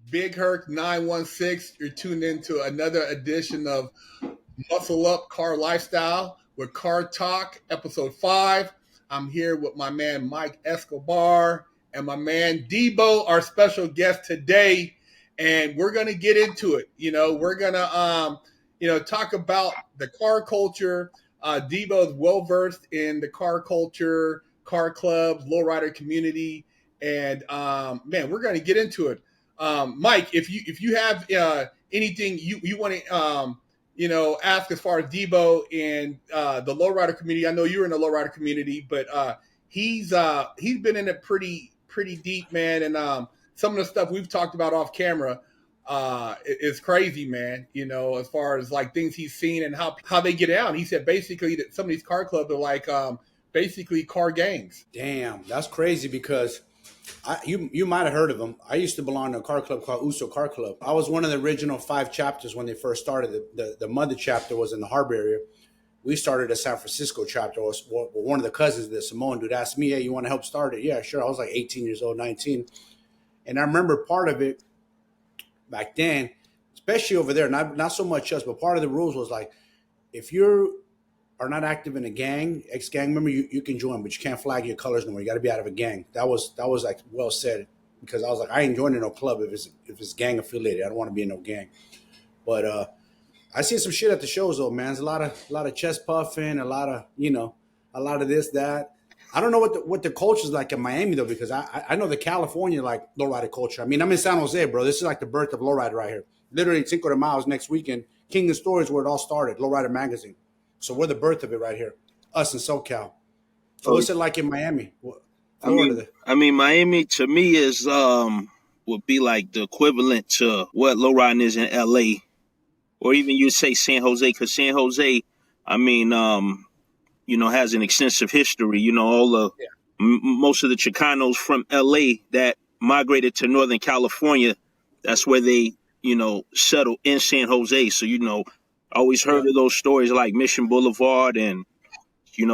Big Herc 916. You're tuned into another edition of Muscleup Car Lifestyle with Car Talk, episode 5. I'm here with my man Mike Escobar and my man Debo, our special guest today, and we're gonna get into it. We're gonna talk about the car culture. Debo is well versed in the car culture, car clubs, lowrider community, and man, we're gonna get into it. Mike, if you have anything you want to ask as far as Debo and the lowrider community. I know you're in the lowrider community, but he's been in it pretty deep, man. And some of the stuff we've talked about off camera is crazy, man. As far as like things he's seen and how they get out. He said basically that some of these car clubs are like basically car gangs. Damn, that's crazy because you might have heard of them. I used to belong to a car club called Uso Car Club. I was one of the original 5 chapters when they first started. The mother chapter was in the Harbor area. We started a San Francisco chapter. One of the cousins, the Simone dude, asked me, "Hey, you want to help start it?" Yeah, sure. I was like 18 years old, 19. And I remember part of it back then, especially over there, not so much us, but part of the rules was like, if you are not active in a gang, ex-gang member, you can join, but you can't flag your colors no more. You got to be out of a gang. That was like well said, because I was like, I ain't joining no club if it's gang affiliated. I don't want to be in no gang. But I see some shit at the shows though, man. There's a lot of chest puffing, a lot of this, that. I don't know what the culture is like in Miami though, because I know the California like lowrider culture. I mean, I'm in San Jose, bro. This is like the birth of lowrider right here. Literally Cinco de Mayo next weekend. King of Stories where it all started, Lowrider Magazine. So we're the birth of it right here, us in SoCal. So what's it like in Miami? I mean, Miami to me is would be like the equivalent to what lowriding is in LA, or even you say San Jose, because San Jose, I mean, has an extensive history. Most of the Chicanos from LA that migrated to Northern California, that's where they settled in San Jose. So always heard of those stories like Mission Boulevard and,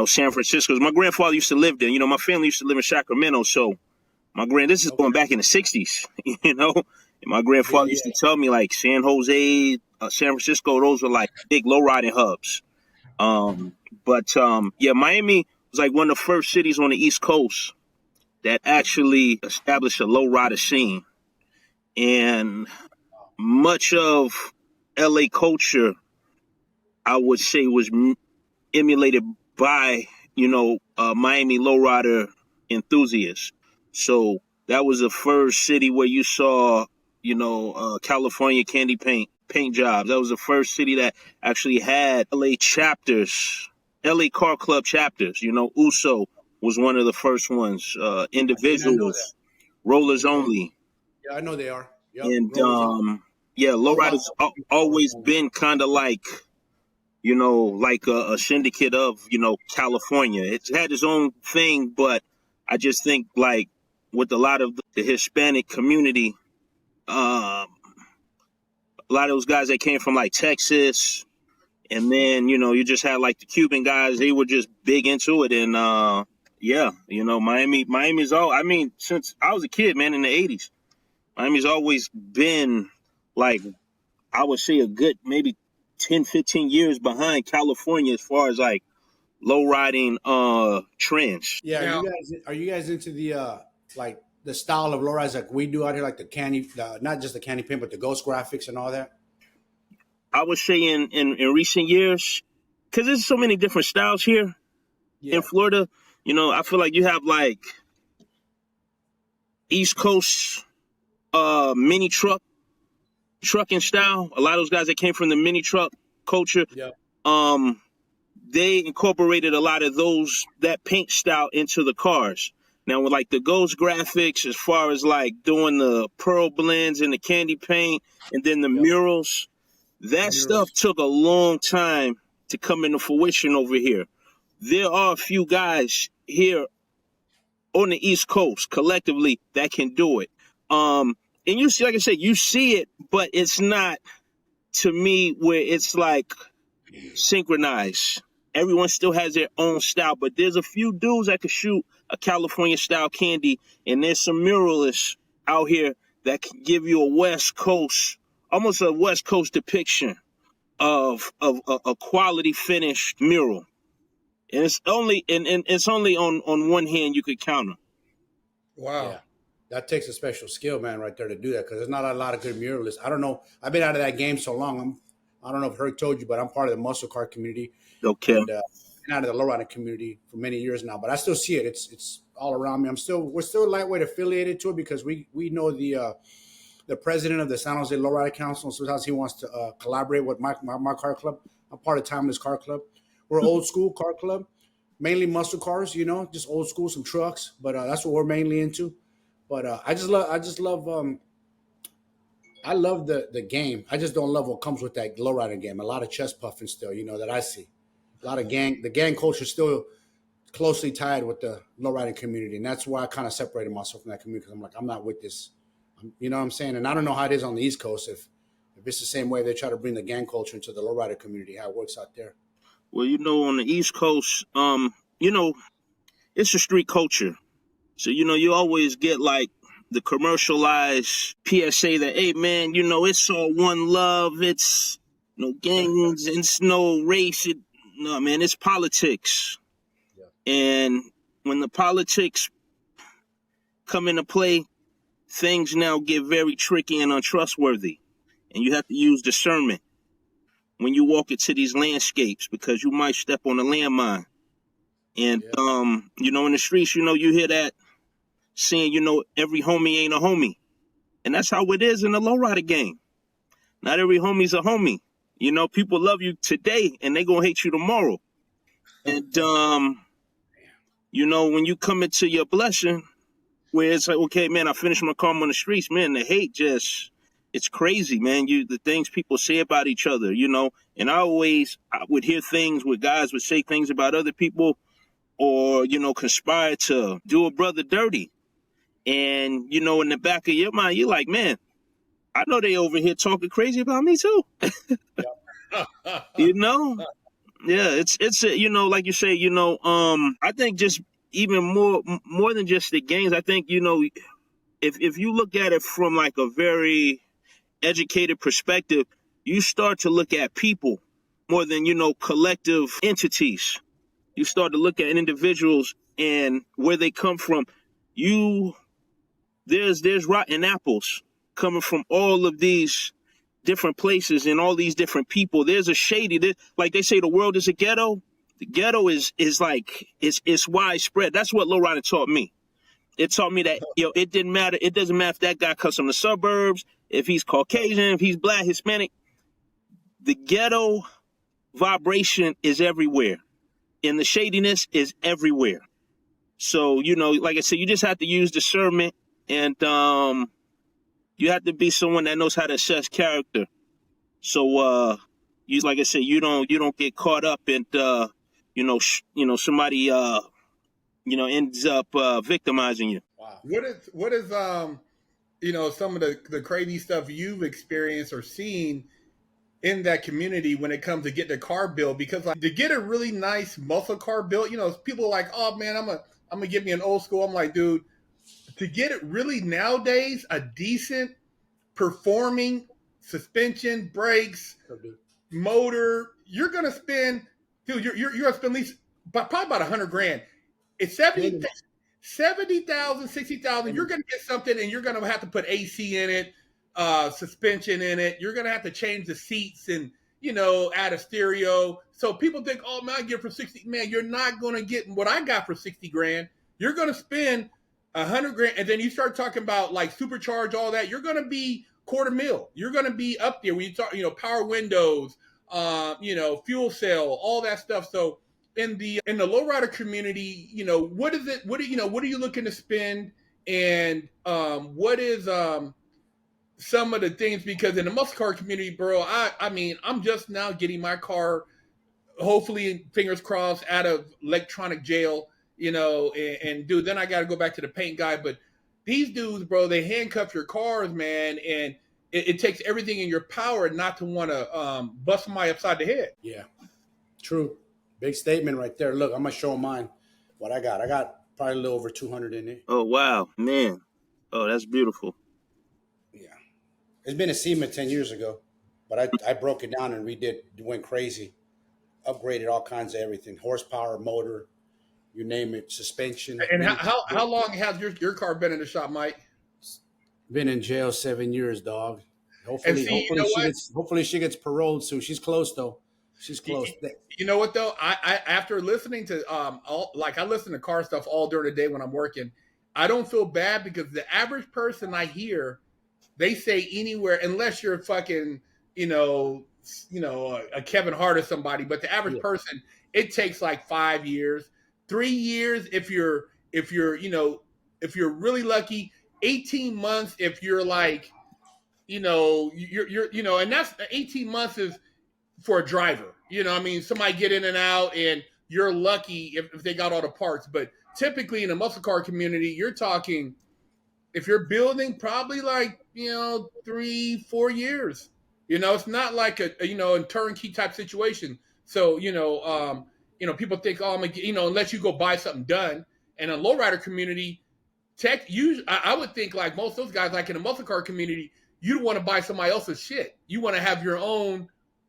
San Francisco. My grandfather used to live there. My family used to live in Sacramento. So this is going back in the 60s, and my grandfather used to tell me like San Jose, San Francisco, those were like big low riding hubs. Miami was like one of the first cities on the East Coast that actually established a low rider scene. And much of LA culture, I would say, was emulated by, Miami lowrider enthusiasts. So that was the first city where you saw, California candy paint jobs. That was the first city that actually had LA chapters, LA car club chapters. Uso was one of the first ones. Individuals, rollers only. Yeah, I know they are. Yep. And lowriders always been kind of like, like a syndicate of, California. It's had its own thing, but I just think like with a lot of the Hispanic community, a lot of those guys that came from like Texas, and then, you just had like the Cuban guys, they were just big into it. And Miami's since I was a kid, man, in the 80s, Miami's always been like, I would say a good maybe 10, 15 years behind California as far as like low riding trends. Yeah, are you guys into the like the style of low riders like we do out here, like the candy, not just the candy paint, but the ghost graphics and all that? I would say in recent years, because there's so many different styles here in Florida. I feel like you have like East Coast mini trucking style. A lot of those guys that came from the mini truck culture, they incorporated a lot of that paint style into the cars. Now with like the ghost graphics, as far as like doing the pearl blends and the candy paint and then the murals, that stuff took a long time to come into fruition over here. There are a few guys here on the East Coast collectively that can do it. And you see, like I said, you see it, but it's not, to me, where it's like synchronized. Everyone still has their own style, but there's a few dudes that can shoot a California style candy, and there's some muralists out here that can give you almost a West Coast depiction of a quality finished mural. And it's only on one hand you could count them. Wow. Yeah. That takes a special skill, man, right there to do that, because there's not a lot of good muralists. I don't know. I've been out of that game so long. I don't know if Herc told you, but I'm part of the muscle car community. Okay. And been out of the lowrider community for many years now, but I still see it. It's all around me. We're still lightweight affiliated to it because we know the president of the San Jose Lowrider Council. Sometimes he wants to collaborate with my car club. I'm part of Timeless Car Club. We're an old school car club, mainly muscle cars. Just old school, some trucks, but that's what we're mainly into. But I love the game. I just don't love what comes with that lowrider game. A lot of chest puffing still, that I see. A lot of the gang culture is still closely tied with the lowriding community. And that's why I kind of separated myself from that community, because I'm like, I'm not with this. You know what I'm saying? And I don't know how it is on the East Coast. If it's the same way they try to bring the gang culture into the lowrider community, how it works out there. Well, on the East Coast, it's a street culture. So, you always get like the commercialized PSA that, hey, man, it's all one love. It's no gangs, it's no race. No, man, it's politics. Yeah. And when the politics come into play, things now get very tricky and untrustworthy. And you have to use discernment when you walk into these landscapes, because you might step on a landmine. And, in the streets, you hear that saying, every homie ain't a homie. And that's how it is in the lowrider game. Not every homie's a homie. People love you today and they gonna hate you tomorrow. And, when you come into your blessing, where it's like, okay, man, I finished my car on the streets, man, the hate it's crazy, man. The things people say about each other, and I would hear things where guys would say things about other people, or, conspire to do a brother dirty. And, in the back of your mind, you're like, man, I know they over here talking crazy about me too. Yeah, it's like you say, I think just even more than just the games, I think, if you look at it from like a very educated perspective, you start to look at people more than, collective entities. You start to look at individuals and where they come from. There's rotten apples coming from all of these different places and all these different people. There's a shady, like they say, the world is a ghetto. The ghetto is like, it's widespread. That's what lowrider taught me. It taught me that, it didn't matter. It doesn't matter if that guy comes from the suburbs, if he's Caucasian, if he's Black, Hispanic. The ghetto vibration is everywhere, and the shadiness is everywhere. So, like I said, you just have to use discernment, and you have to be someone that knows how to assess character. So, like I said, you don't get caught up in, somebody, ends up victimizing you. Wow. What is some of the crazy stuff you've experienced or seen in that community when it comes to getting a car built? Because like, to get a really nice muscle car built, people are like, oh man, I'm gonna give me an old school. I'm like, dude, to get it really nowadays, a decent performing suspension, brakes, motor, you're gonna spend, dude, you're gonna spend at least probably about $100,000. It's 70,000, 60,000. You're gonna get something, and you're gonna have to put AC in it, suspension in it. You're gonna have to change the seats and add a stereo. So people think, oh man, I get it for 60. Man, you're not gonna get what I got for 60 grand. You're gonna spend $100,000, and then you start talking about like supercharge, all that. You're gonna be $250,000. You're gonna be up there when you talk, power windows, fuel cell, all that stuff. So in the lowrider community, what is it? What are you looking to spend? And what is some of the things? Because in the muscle car community, bro, I mean, I'm just now getting my car, hopefully, fingers crossed, out of electronic jail, and dude, then I got to go back to the paint guy. But these dudes, bro, they handcuff your cars, man, and it takes everything in your power not to want to bust somebody upside the head. Yeah, true. Big statement right there. Look, I'm gonna show mine. What I got probably a little over 200 in it. Oh wow, man! Oh, that's beautiful. It's been a SEMA 10 years ago, but I broke it down and went crazy, upgraded all kinds of everything, horsepower, motor, you name it, suspension. And how long has your car been in the shop, Mike? Been in jail 7 years, dog. And see, you know what? Hopefully she gets paroled soon. She's close though. She's close. You know what though? I after listening to I listen to car stuff all during the day when I'm working. I don't feel bad because the average person I hear, they say anywhere unless you're fucking a Kevin Hart or somebody, but the average person, it takes like 5 years, 3 years if you're really lucky, 18 months if you're like you're and that's 18 months is for a driver. I mean, somebody get in and out and you're lucky if they got all the parts. But typically in the muscle car community, you're talking, if you're building, probably like, 3-4 years. It's not like a turnkey type situation. So, people think, oh, unless you go buy something done. And a lowrider community, I would think like most of those guys, like in the muscle car community, you don't want to buy somebody else's shit. You want to have your own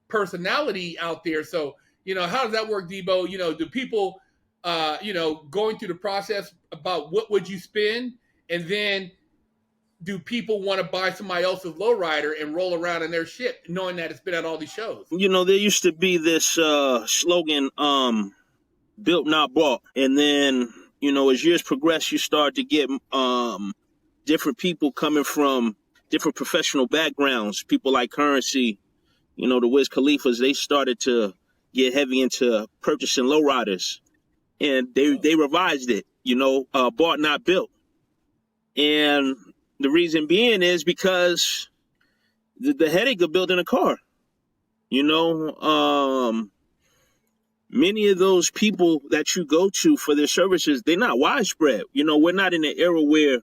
personality out there. So, how does that work, Debo? Do people, going through the process about what would you spend? And then do people want to buy somebody else's lowrider and roll around in their shit knowing that it's been at all these shows? There used to be this slogan, built not bought. And then, as years progress, you start to get different people coming from different professional backgrounds, people like Currency, the Wiz Khalifas. They started to get heavy into purchasing lowriders, and they revised it, bought not built. And the reason being is because the headache of building a car, many of those people that you go to for their services, they're not widespread. We're not in an era where,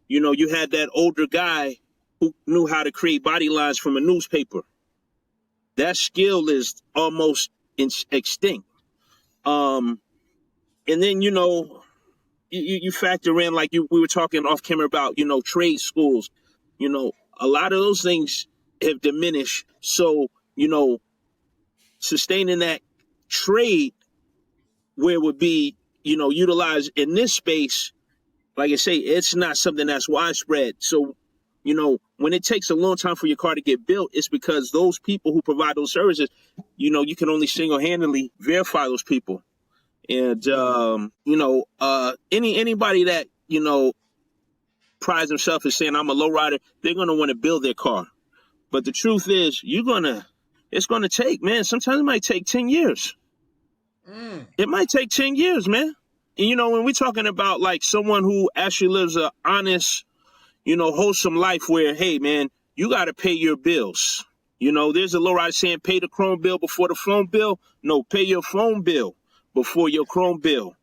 you had that older guy who knew how to create body lines from a newspaper. That skill is almost extinct. And then, you factor in, like we were talking off camera about, trade schools. A lot of those things have diminished. So, sustaining that trade where it would be, utilized in this space, like I say, it's not something that's widespread. So, when it takes a long time for your car to get built, it's because those people who provide those services, you can only single-handedly verify those people. And, anybody that, prides himself as saying, I'm a lowrider, they're going to want to build their car. But the truth is, it's going to take, man, sometimes it might take 10 years. It might take 10 years, man. And, when we're talking about like someone who actually lives a honest, wholesome life where, hey, man, you got to pay your bills. There's a lowrider saying pay the chrome bill before the phone bill. No, pay your phone bill before your chrome bill.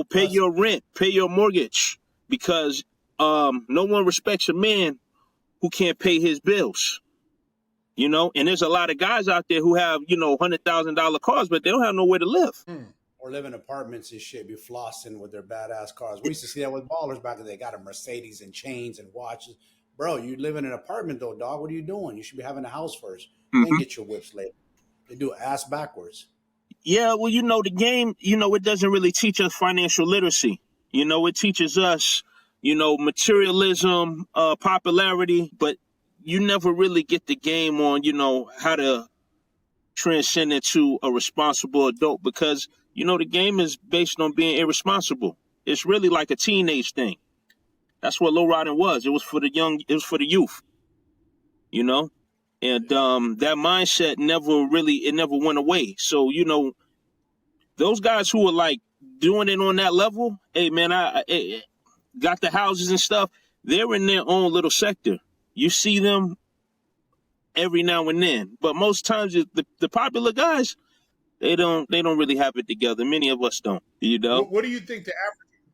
Pay your rent, pay your mortgage, because no one respects a man who can't pay his bills. And there's a lot of guys out there who have, $100,000 cars, but they don't have nowhere to live. Or live in apartments and shit, be flossing with their badass cars. We used to see that with ballers back then. They got a Mercedes and chains and watches. Bro, you live in an apartment though, dog. What are you doing? You should be having a house first. Then get your whips later. They do ass backwards. Yeah, well, the game, it doesn't really teach us financial literacy. It teaches us, materialism, popularity, but you never really get the game on, how to transcend into a responsible adult, because, the game is based on being irresponsible. It's really like a teenage thing. That's what lowriding was. It was for the youth, and that mindset never went away. So, those guys who are like doing it on that level, hey, man, I got the houses and stuff. They're in their own little sector. You see them every now and then, but most times the popular guys, they don't really have it together. Many of us don't. What do you think the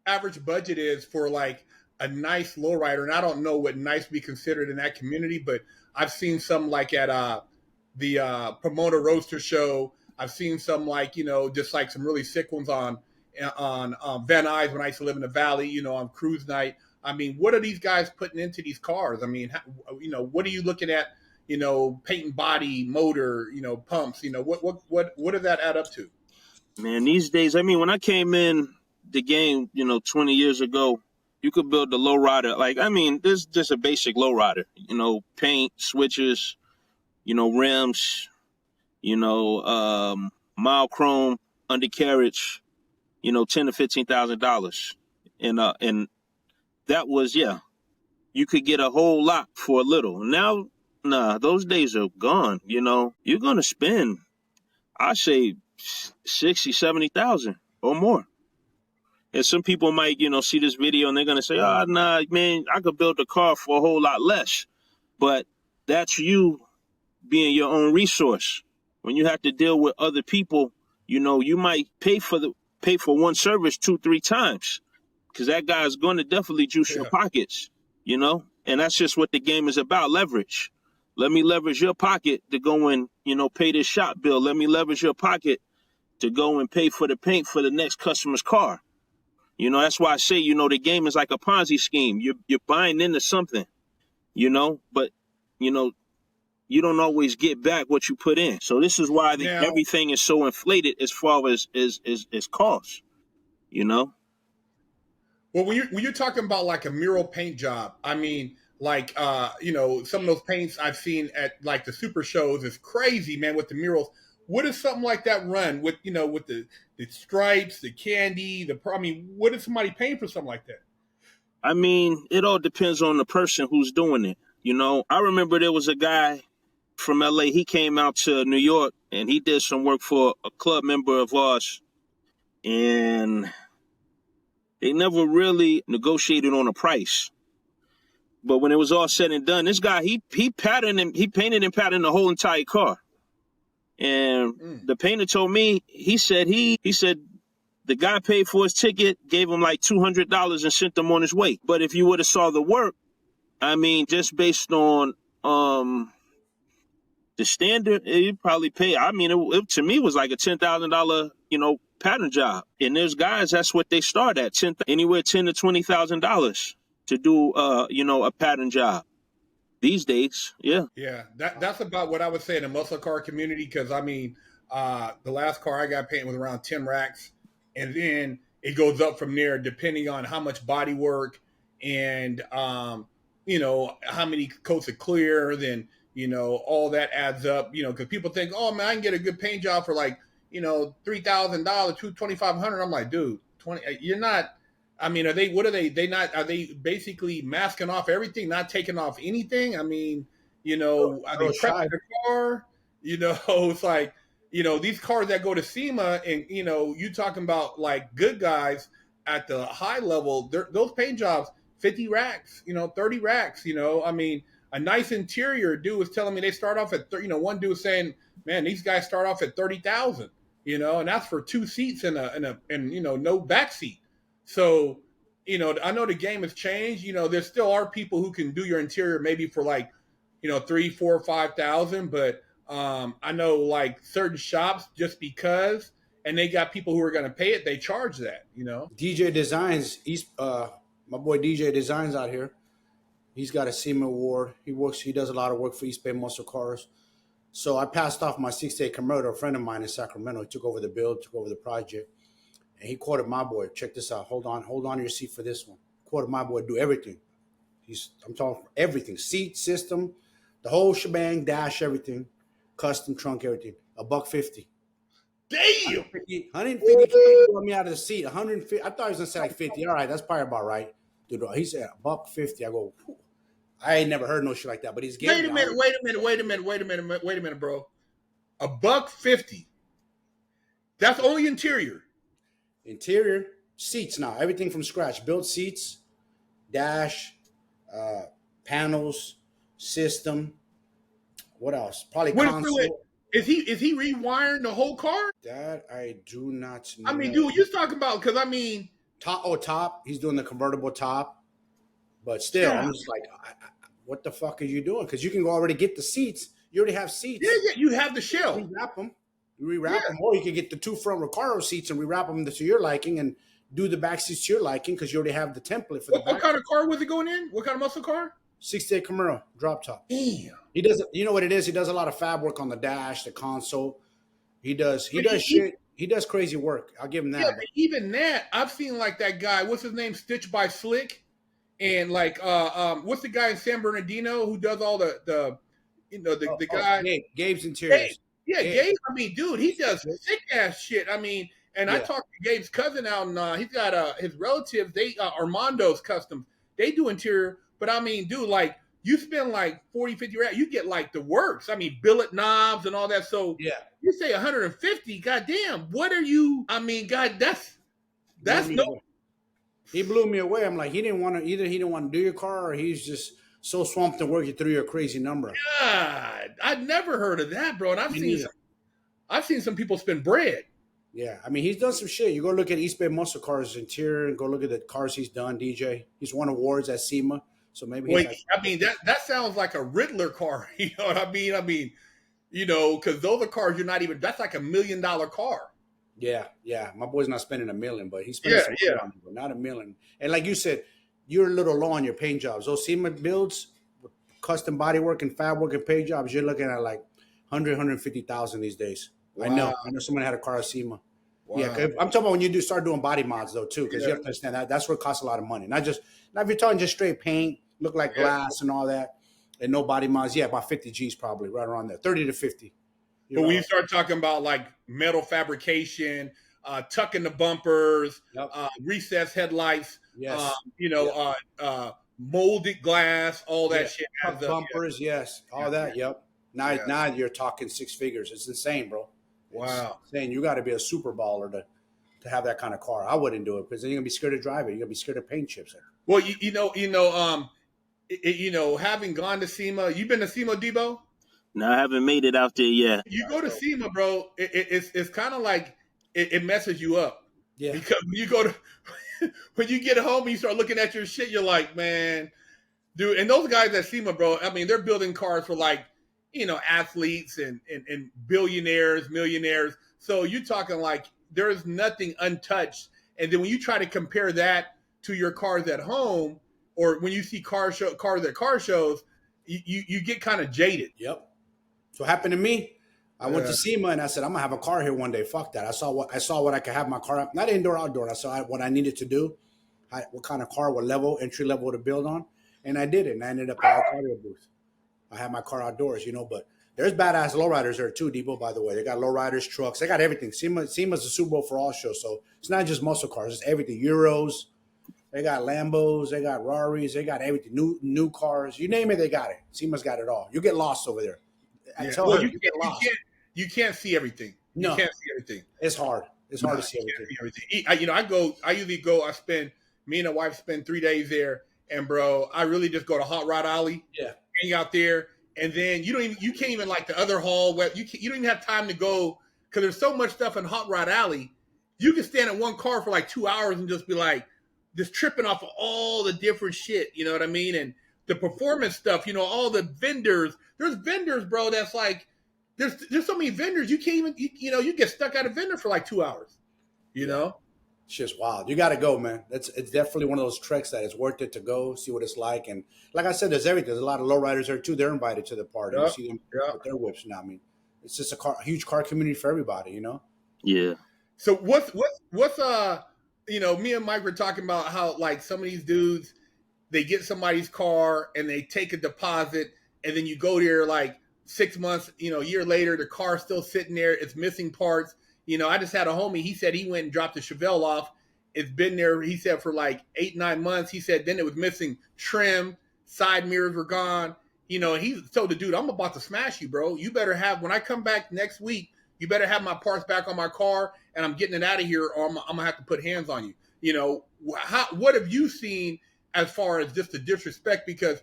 average budget is for like a nice lowrider? And I don't know what nice be considered in that community, but I've seen some like at the Promoter Roadster show. I've seen some like, just like some really sick ones on Van Nuys when I used to live in the Valley, on cruise night. I mean, what are these guys putting into these cars? I mean, what are you looking at? Paint and body, motor, pumps. What does that add up to? Man, these days, I mean, when I came in the game, 20 years ago, you could build the lowrider. Like, I mean, this is just a basic lowrider. Paint, switches, rims, mild chrome, undercarriage, $10 to $15,000, and that was you could get a whole lot for a little. Now, nah, those days are gone. You're gonna spend, I say, 60, 70,000 or more. And some people might, see this video and they're gonna say, "Oh, nah, man, I could build a car for a whole lot less." But that's you being your own resource. When you have to deal with other people, you might pay for one service 2-3 times, because that guy's going to definitely juice your pockets, and that's just what the game is about. Leverage. Let me leverage your pocket to go and, pay this shop bill. Let me leverage your pocket to go and pay for the paint for the next customer's car. That's why I say, the game is like a Ponzi scheme. You're buying into something, but, you don't always get back what you put in. So this is why everything is so inflated as far as cost, Well, when you're talking about like a mural paint job, I mean, like some of those paints I've seen at like the super shows is crazy, man, with the murals. What does something like that run with, with the stripes, the candy, what is somebody paying for something like that? I mean, it all depends on the person who's doing it. I remember there was a guy from LA. He came out to New York and he did some work for a club member of ours, and they never really negotiated on a price. But when it was all said and done, this guy, he painted and patterned the whole entire car. And the painter told me, he said the guy paid for his ticket, gave him like $200 and sent him on his way. But if you would have saw the work, I mean, just based on the standard, you probably pay. I mean, it to me was like a $10,000, pattern job. And there's guys, that's what they start at, anywhere $10,000 to $20,000 to do, a pattern job these days. Yeah. Yeah, that's about what I would say in the muscle car community. Because I mean, the last car I got painted was around 10 racks, and then it goes up from there depending on how much body work and how many coats of clear. Then all that adds up. Because people think, oh man, I can get a good paint job for like $3,000, $2,500. I'm like, dude, 20. You're not. I mean, are they? What are they? Are they basically masking off everything, not taking off anything? I mean, are they prepping the car? It's like, these cars that go to SEMA, and you talking about like good guys at the high level. Those paint jobs, 50 racks, 30 racks. I mean, a nice interior. Dude was telling me they start off at, one dude was saying, man, these guys start off at 30,000. And that's for 2 seats and no back seat. So, I know the game has changed. There still are people who can do your interior maybe for like, 3, 4, 5,000. But I know like certain shops, just because, and they got people who are going to pay it, they charge that. DJ Designs, my boy DJ Designs out here. He's got a SEMA award. He does a lot of work for East Bay Muscle Cars. So I passed off my 68 Camaro to a friend of mine in Sacramento. He took over the build, took over the project. And he quoted my boy, check this out. Hold on to your seat for this one. Quoted my boy, do everything. I'm talking everything. Seat, system, the whole shebang, dash, everything. Custom trunk, everything. $150. Damn! 150 brought me out of the seat. 150. I thought he was gonna say like 50. All right, that's probably about right. Dude, he said $150. I go, whew. I ain't never heard no shit like that, but he's getting Wait a minute, bro. $150. That's only interior. Interior, seats now, everything from scratch. Built seats, dash, panels, system. What else? Probably console. Is he rewiring the whole car? That I do not know. I mean, dude, you're talking about, because I mean, top. He's doing the convertible top, but still, I'm just like, what the fuck are you doing? Because you can go already get the seats. You already have seats. Yeah, you have the shell. Rewrap them. Or you can get the 2 front Recaro seats and rewrap them to your liking and do the back seats to your liking because you already have the template for the What back. kind of car was it going in? What kind of muscle car? 68 Camaro drop top. Damn. He does. You know what it is? He does a lot of fab work on the dash, the console. He does shit. He does crazy work. I'll give him that. Yeah, but even that, I've seen like that guy. What's his name? Stitch by Slick, and like what's the guy in San Bernardino who does all the guy Gabe's Interiors. Gabe. I mean, dude, he does sick ass shit. I mean, and I talked to Gabe's cousin out, and he's got his relatives. They Armando's Customs. They do interior, but I mean, dude, like you spend like 40, 50 rand, you get like the works. I mean, billet knobs and all that. So you say 150, goddamn, what are you? I mean, God, that's no. He blew me away. I'm like, he didn't want to do your car, or he's just so swamped to work you through your crazy number. God, I've never heard of that, bro. And I've seen some people spend bread. Yeah, I mean, he's done some shit. You go look at East Bay Muscle Cars interior and go look at the cars he's done, DJ. He's won awards at SEMA, so maybe. I mean, that sounds like a Riddler car. You know what I mean? I mean, you know, because those are cars you're not even. That's like $1 million car. Yeah. My boy's not spending $1 million, but he's spending some on it, but not $1 million. And like you said, you're a little low on your paint jobs. Those SEMA builds, custom body work and fab work and paint jobs, you're looking at like 150,000 these days. Wow. I know someone had a car at SEMA. Wow. Yeah, I'm talking about when you start doing body mods though too, because you have to understand that's where it costs a lot of money. Not if you're talking just straight paint, look like glass and all that, and no body mods. Yeah, about 50 G's probably right around there, 30 to 50. But when you start talking about like metal fabrication, tucking the bumpers, recessed headlights, molded glass, all that shit. Bumpers, all that. Yep. Now you're talking six figures. It's insane, bro. Wow. It's insane. You got to be a super baller to have that kind of car. I wouldn't do it because then you're gonna be scared to drive it. You're gonna be scared of paint chips. Well, having gone to SEMA, you've been to SEMA, Debo? No, I haven't made it out there yet. You go to SEMA, bro. It's kind of like it messes you up. Yeah. Because when you get home and you start looking at your shit, you're like, man, dude. And those guys at SEMA, bro. I mean, they're building cars for like, athletes and billionaires, millionaires. So you're talking like there's nothing untouched. And then when you try to compare that to your cars at home, or when you see cars at car shows, you get kind of jaded. Yep. So what happened to me? I went to SEMA and I said, I'm gonna have a car here one day. Fuck that. I saw what I could have my car, not indoor, outdoor. I saw what I needed to do, what kind of car, what level, entry level to build on, and I did it. And I ended up at a cardio booth. I had my car outdoors, but there's badass lowriders there too, Debo, by the way. They got lowriders, trucks, they got everything. SEMA's a Super Bowl for all shows, so it's not just muscle cars, it's everything. Euros, they got Lambos, they got Raris, they got everything. New cars, you name it, they got it. SEMA's got it all. You get lost over there. I tell her, you get lost. You can't see everything. No. You can't see everything. It's hard. It's hard to see everything. I usually go, me and the wife spend 3 days there, and bro, I really just go to Hot Rod Alley. Yeah. Hang out there, and then you can't even like the other hall where you don't even have time to go because there's so much stuff in Hot Rod Alley. You can stand in one car for like 2 hours and just be like, just tripping off of all the different shit. You know what I mean? And the performance stuff. All the vendors. There's vendors, bro. That's like there's so many vendors you can't even you get stuck at a vendor for like 2 hours. It's just wild. You got to go, man. It's definitely one of those treks that it's worth it to go, see what it's like. And like I said, there's everything. There's a lot of lowriders there, too. They're invited to the party. You see them with their whips now. I mean, it's just a huge car community for everybody, Yeah. So what's me and Mike were talking about how, like, some of these dudes, they get somebody's car and they take a deposit, and then you go there, like, 6 months, a year later, the car's still sitting there. It's missing parts. I just had a homie. He said he went and dropped the Chevelle off. It's been there, he said, for like 8-9 months. He said then it was missing trim, side mirrors were gone. And he told the dude, I'm about to smash you, bro. You better have, when I come back next week, you better have my parts back on my car, and I'm getting it out of here, or I'm going to have to put hands on you. What have you seen as far as just the disrespect? Because,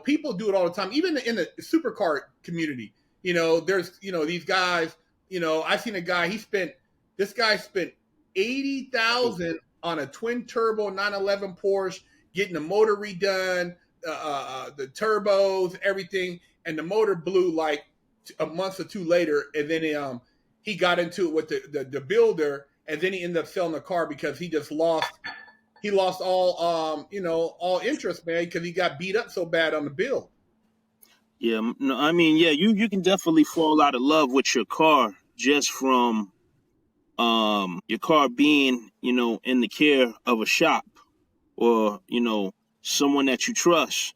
people do it all the time, even in the supercar community. There's, these guys. I seen a guy. This guy spent $80,000 on a twin turbo 911 Porsche, getting the motor redone, the turbos, everything, and the motor blew like a month or two later. And then he got into it with the builder, and then he ended up selling the car because he lost all all interest, man, because he got beat up so bad on the build. Yeah, no, I mean, yeah, you can definitely fall out of love with your car just from your car being, in the care of a shop or, someone that you trust.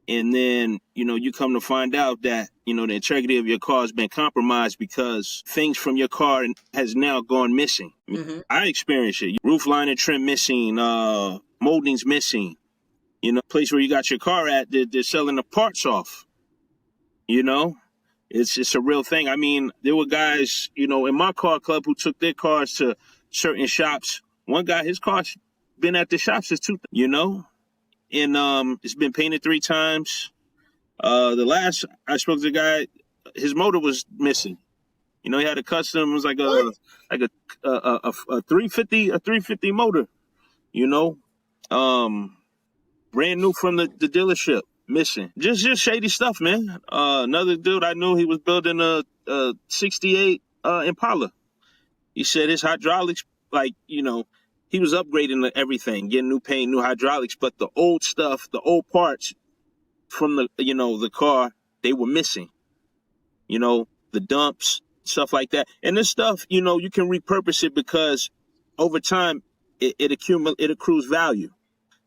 And then, you come to find out that, the integrity of your car has been compromised because things from your car has now gone missing. Mm-hmm. I experienced it. Roof line and trim missing, moldings missing. Place where you got your car at, they're selling the parts off. It's a real thing. I mean, there were guys, in my car club who took their cars to certain shops. One guy, his car's been at the shop since 2000, and it's been painted 3 times. The last I spoke to the guy, his motor was missing. He had a custom, it was like a 350 motor, brand new from the dealership, missing. Just shady stuff, man. Another dude I knew, he was building a 68 Impala. He said his hydraulics, he was upgrading everything, getting new paint, new hydraulics, but the old stuff, the old parts from the car, they were missing. The dumps, stuff like that. And this stuff, you can repurpose it because over time it accrues value.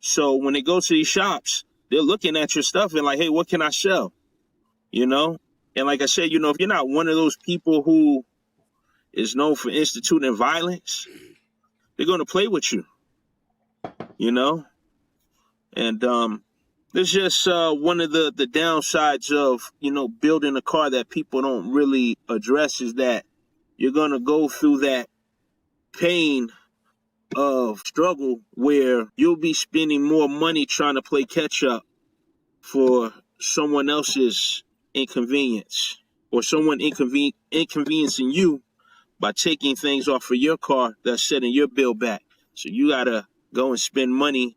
So when they go to these shops, they're looking at your stuff and like, hey, what can I sell? And like I said, if you're not one of those people who is known for instituting violence, they're going to play with you, And there's just one of the downsides of, building a car that people don't really address is that you're going to go through that pain of struggle where you'll be spending more money trying to play catch up for someone else's inconvenience or someone inconveniencing you by taking things off of your car that's setting your bill back. So you got to go and spend money,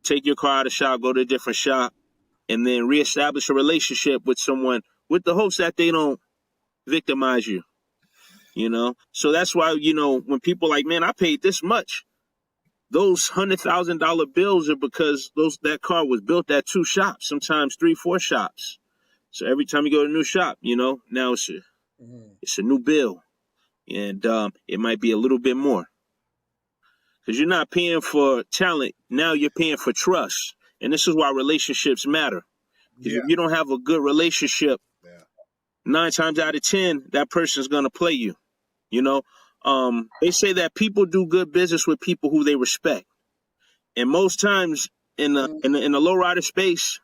take your car out of the shop, go to a different shop, and then reestablish a relationship with someone with the hopes that they don't victimize you, So that's why, when people like, man, I paid this much, those $100,000 bills are because that car was built at 2 shops, sometimes 3, 4 shops. So every time you go to a new shop, now it's a new bill, and it might be a little bit more because you're not paying for talent. Now you're paying for trust. And this is why relationships matter. Because if you don't have a good relationship, 9 times out of 10, that person's going to play you. They say that people do good business with people who they respect. And most times in the lowrider space,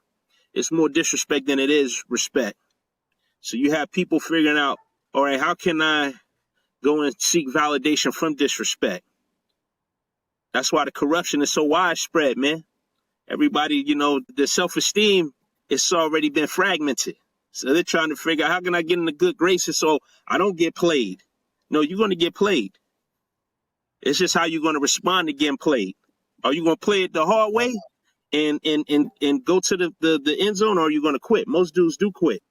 it's more disrespect than it is respect. So you have people figuring out, all right, how can I go and seek validation from disrespect? That's why the corruption is so widespread, man. Everybody, their self-esteem, it's already been fragmented. So they're trying to figure out, how can I get in the good graces so I don't get played? No, you're going to get played. It's just how you're going to respond to getting played. Are you going to play it the hard way and go to the end zone, or are you going to quit? Most dudes do quit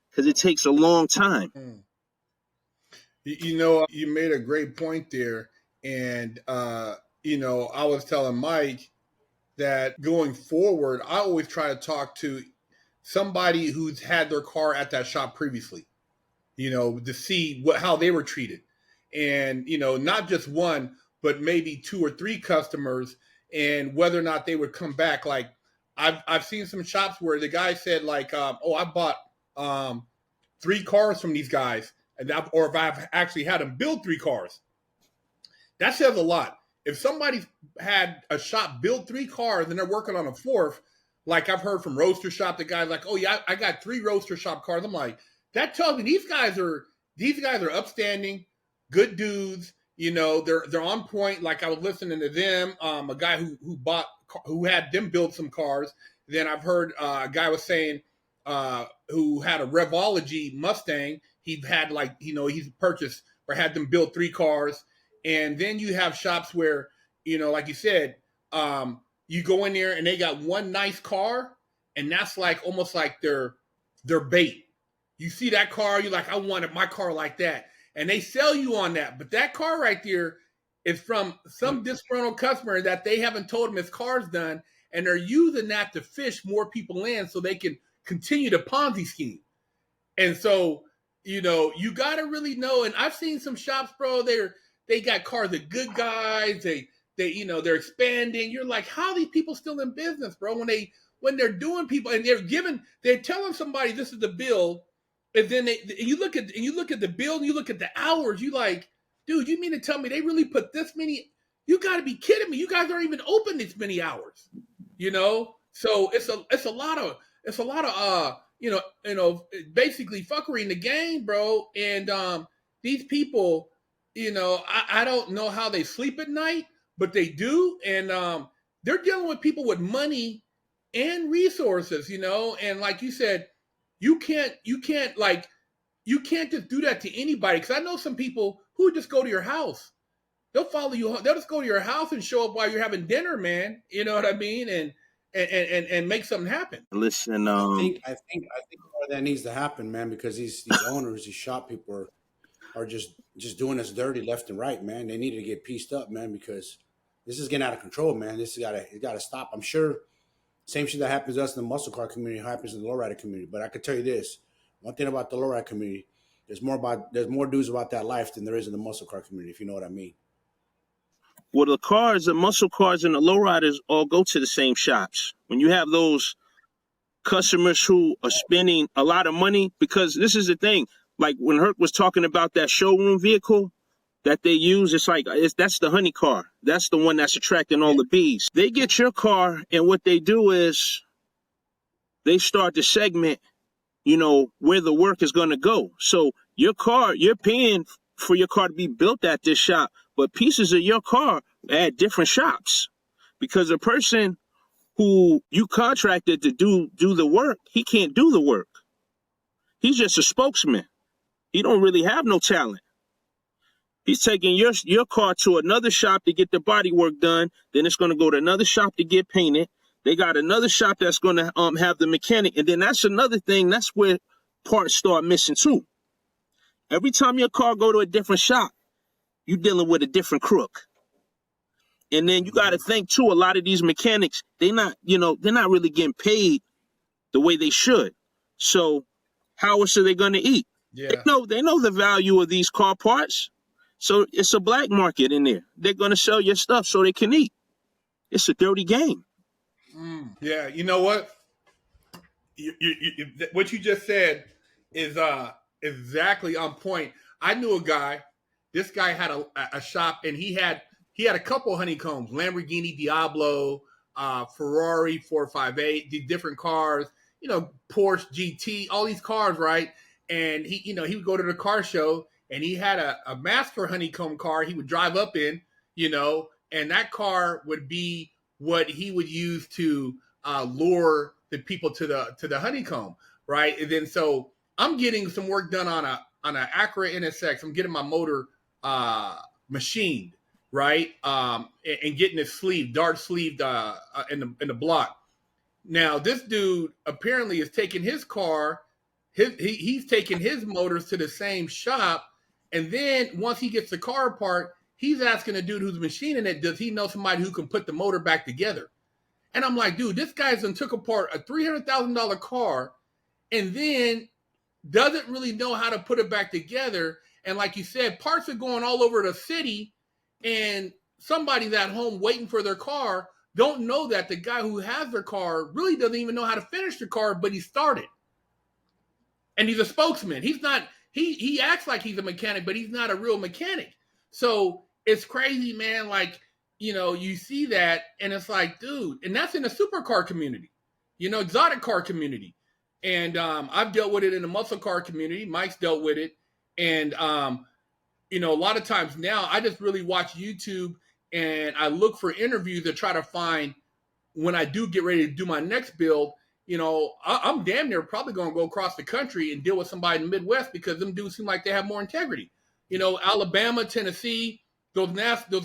because it takes a long time. You made a great point there. And, I was telling Mike that going forward, I always try to talk to somebody who's had their car at that shop previously, to see how they were treated. And, not just one, but maybe 2 or 3 customers, and whether or not they would come back. Like I've seen some shops where the guy said like, I bought 3 cars from these guys, or if I've actually had them build 3 cars. That says a lot. If somebody's had a shop build 3 cars and they're working on a 4th, like I've heard from Roadster Shop, the guy's like, oh yeah, I got 3 Roadster Shop cars. I'm like, that tells me these guys are upstanding, good dudes. They're on point. Like I was listening to them, a guy who had them build some cars. Then I've heard a guy was saying who had a Revology Mustang. He had he's purchased or had them build 3 cars. And then you have shops where, like you said, you go in there and they got one nice car, and that's like almost like their bait. You see that car, you're like, I wanted my car like that. And they sell you on that. But that car right there It's from some disgruntled customer that they haven't told him his car's done, and they're using that to fish more people in so they can continue the Ponzi scheme. And so, you know, you got to really know. And I've seen some shops, bro. They got cars at Good Guys. You know, they're expanding. You're like, how are these people still in business, bro? When they're doing people and they're telling somebody this is the bill, and then you look at the bill and you look at the hours. You like, dude, you mean to tell me they really put this many? You got to be kidding me! You guys aren't even open this many hours, you know. So it's a lot of you know, basically fuckery in the game, bro. And these people, you know, I don't know how they sleep at night, but they do, and they're dealing with people with money and resources, you know. And like you said, you can't just do that to anybody. Because I know some people who just go to your house. They'll follow you. They'll just go to your house and show up while you're having dinner, man. You know what I mean? And make something happen. Listen, I think more that needs to happen, man, because these owners, these shop people are just doing us dirty left and right, man. They need to get pieced up, man, because this is getting out of control, man. This it gotta stop. I'm sure same shit that happens to us in the muscle car community happens in the lowrider community. But I can tell you this: one thing about the lowrider community, there's more dudes about that life than there is in the muscle car community, if you know what I mean. well, the muscle cars and the lowriders all go to the same shops. When you have those customers who are spending a lot of money, because this is the thing, like when Herc was talking about that showroom vehicle that they use, that's the honey car. That's the one that's attracting all the bees. They get your car, and what they do is they start to segment, you know, where the work is going to go. So your car, you're paying for your car to be built at this shop, but pieces of your car are at different shops, because the person who you contracted to do the work, he can't do the work. He's just a spokesman. He don't really have no talent. He's taking your car to another shop to get the body work done. Then it's going to go to another shop to get painted. They got another shop that's going to have the mechanic. And then that's another thing. That's where parts start missing too. Every time your car go to a different shop, you're dealing with a different crook. And then you got to think too, a lot of these mechanics, they're not really getting paid the way they should. So how else are they going to eat? Yeah. They know the value of these car parts. So it's a black market in there. They're going to sell your stuff so they can eat. It's a dirty game. Yeah, you know what? What you just said is exactly on point. I knew a guy. This guy had a shop, and he had a couple honeycombs: Lamborghini Diablo, Ferrari 458, these different cars. You know, Porsche GT, all these cars, right? And he would go to the car show, and he had a master honeycomb car he would drive up in, you know, and that car would be what he would use to lure the people to the honeycomb, right? And then so I'm getting some work done on an Acura NSX. I'm getting my motor machined, right? And getting it dart sleeved in the block. Now this dude apparently is taking his car. He's taking his motors to the same shop, and then once he gets the car apart, he's asking the dude who's machining it, does he know somebody who can put the motor back together? And I'm like, dude, this guy's done took apart a $300,000 car and then doesn't really know how to put it back together. And like you said, parts are going all over the city, and somebody's at home waiting for their car don't know that the guy who has their car really doesn't even know how to finish the car, but he started. And he's a spokesman. He's not, he acts like he's a mechanic, but he's not a real mechanic. So it's crazy, man. Like, you know, you see that and it's like, dude, and that's in the supercar community, you know, exotic car community. And I've dealt with it in the muscle car community. Mike's dealt with it. And, you know, a lot of times now I just really watch YouTube and I look for interviews to try to find when I do get ready to do my next build. You know, I'm damn near probably going to go across the country and deal with somebody in the Midwest because them dudes seem like they have more integrity. You know, Alabama, Tennessee, those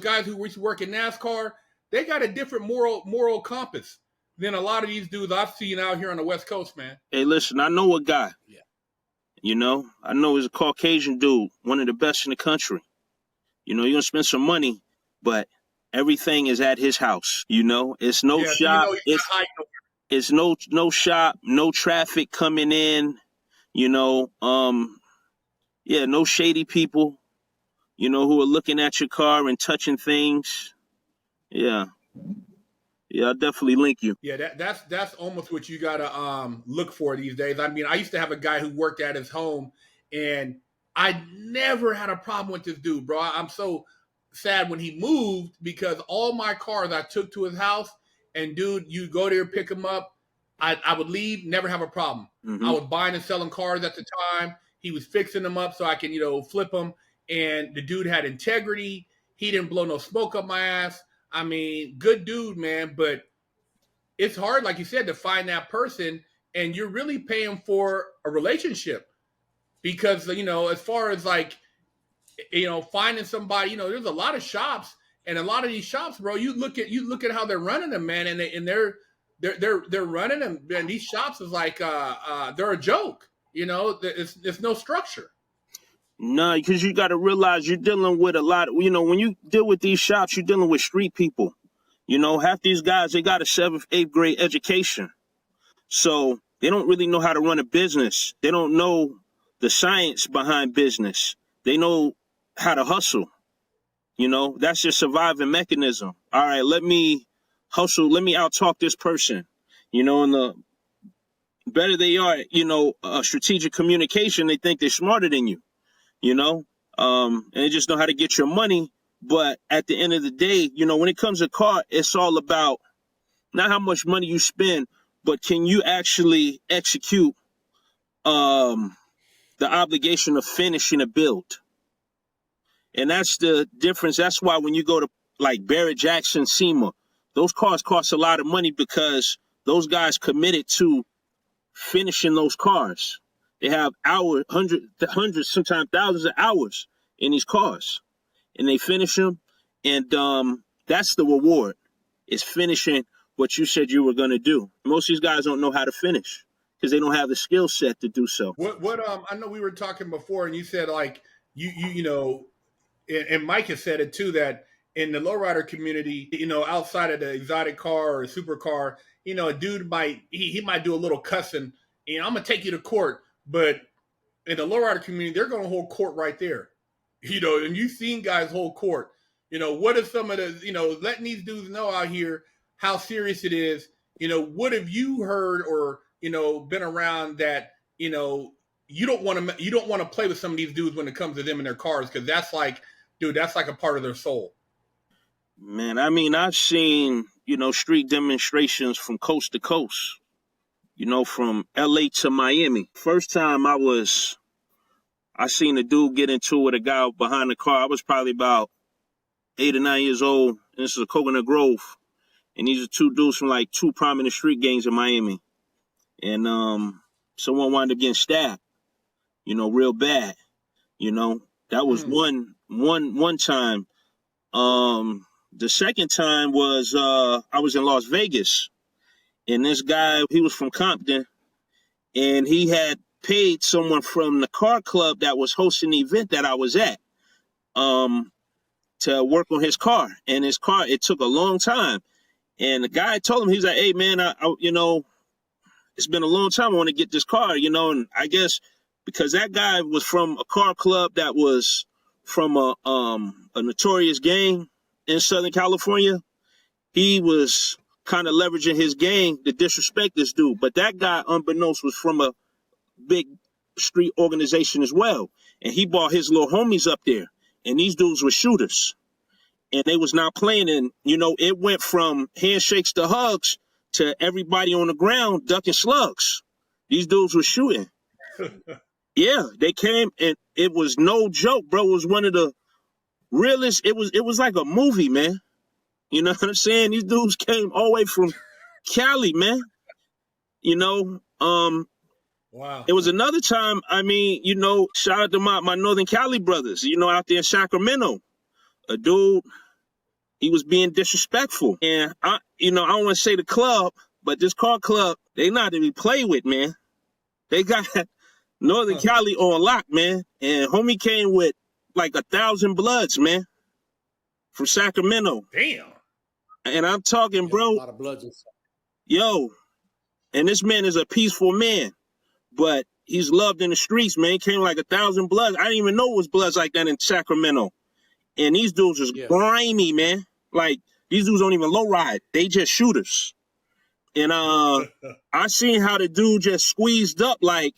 guys who used to work in NASCAR, they got a different moral compass than a lot of these dudes I've seen out here on the West Coast, man. Hey, listen, I know a guy. Yeah. You know, I know he's a Caucasian dude, one of the best in the country. You know, you're going to spend some money but everything is at his house. You know, it's no Yeah, so shop. he's not hiding. It's no shop, no traffic coming in. You know, yeah, no shady people. You know, who are looking at your car and touching things. Yeah. Yeah, I'll definitely link you. Yeah, that's almost what you gotta look for these days. I mean, I used to have a guy who worked at his home, and I never had a problem with this dude, bro. I'm so sad when he moved because all my cars I took to his house, and dude, you go there, pick him up. I would leave, never have a problem. I was buying and selling cars at the time. He was fixing them up so I can, flip them. And the dude had integrity. He didn't blow no smoke up my ass. I mean, good dude, man, but it's hard, like you said, to find that person, and you're really paying for a relationship because, as far as like, finding somebody, there's a lot of shops, and a lot of these shops, bro, you look at how they're running them, man, and they're running them, and these shops is like, they're a joke, it's no structure. No, because you got to realize you're dealing with a lot of, when you deal with these shops, you're dealing with street people. Half these guys, they got a 7th, 8th grade education. So they don't really know how to run a business. They don't know the science behind business. They know how to hustle. That's your surviving mechanism. All right, let me hustle. Let me out-talk this person. And the better they are, strategic communication, they think they're smarter than you. And they just know how to get your money. But at the end of the day, when it comes to car, it's all about not how much money you spend, but can you actually execute the obligation of finishing a build? And that's the difference. That's why when you go to like Barrett Jackson, SEMA, those cars cost a lot of money because those guys committed to finishing those cars. They have hundreds, sometimes thousands of hours in these cars, and they finish them. And that's the reward, is finishing what you said you were going to do. Most of these guys don't know how to finish because they don't have the skill set to do so. What I know we were talking before, and you said like and Mike has said it too, that in the lowrider community, outside of the exotic car or supercar, a dude might do a little cussing. I'm gonna take you to court. But in the lowrider community, they're going to hold court right there, and you've seen guys hold court. What if some of the, letting these dudes know out here how serious it is? What have you heard or, been around that, you don't want to play with some of these dudes when it comes to them in their cars, because that's like, dude, that's like a part of their soul. Man, I mean, I've seen, street demonstrations from coast to coast. From LA to Miami. First time I seen a dude get into it with a guy behind the car. I was probably about 8 or 9 years old. And this is a Coconut Grove. And these are two dudes from like 2 prominent street gangs in Miami. And someone wound up getting stabbed, real bad. That was one time. The second time was I was in Las Vegas. And this guy, he was from Compton, and he had paid someone from the car club that was hosting the event that I was at to work on his car. And his car, it took a long time. And the guy told him, he's like, hey, man, I it's been a long time. I want to get this car, and I guess because that guy was from a car club that was from a notorious gang in Southern California, he was kind of leveraging his gang to disrespect this dude. But that guy, unbeknownst, was from a big street organization as well. And he brought his little homies up there. And these dudes were shooters. And they was not playing. And, it went from handshakes to hugs to everybody on the ground ducking slugs. These dudes were shooting. Yeah, they came, and it was no joke, bro. It was one of the realest. It was like a movie, man. You know what I'm saying? These dudes came all the way from Cali, man. Wow. It was another time, I mean, shout out to my Northern Cali brothers, out there in Sacramento. A dude, he was being disrespectful. And I don't want to say the club, but this car club, they not to be played with, man. They got Northern Cali on lock, man. And homie came with like 1,000 bloods, man. from Sacramento. Damn. And I'm talking, Yep, bro, a lot of bloods inside. yo, and this man is a peaceful man, but he's loved in the streets, man. He came like 1,000 bloods. I didn't even know it was bloods like that in Sacramento. And these dudes was grimy, man. Like, these dudes don't even low ride. They just shooters. And I seen how the dude just squeezed up, like,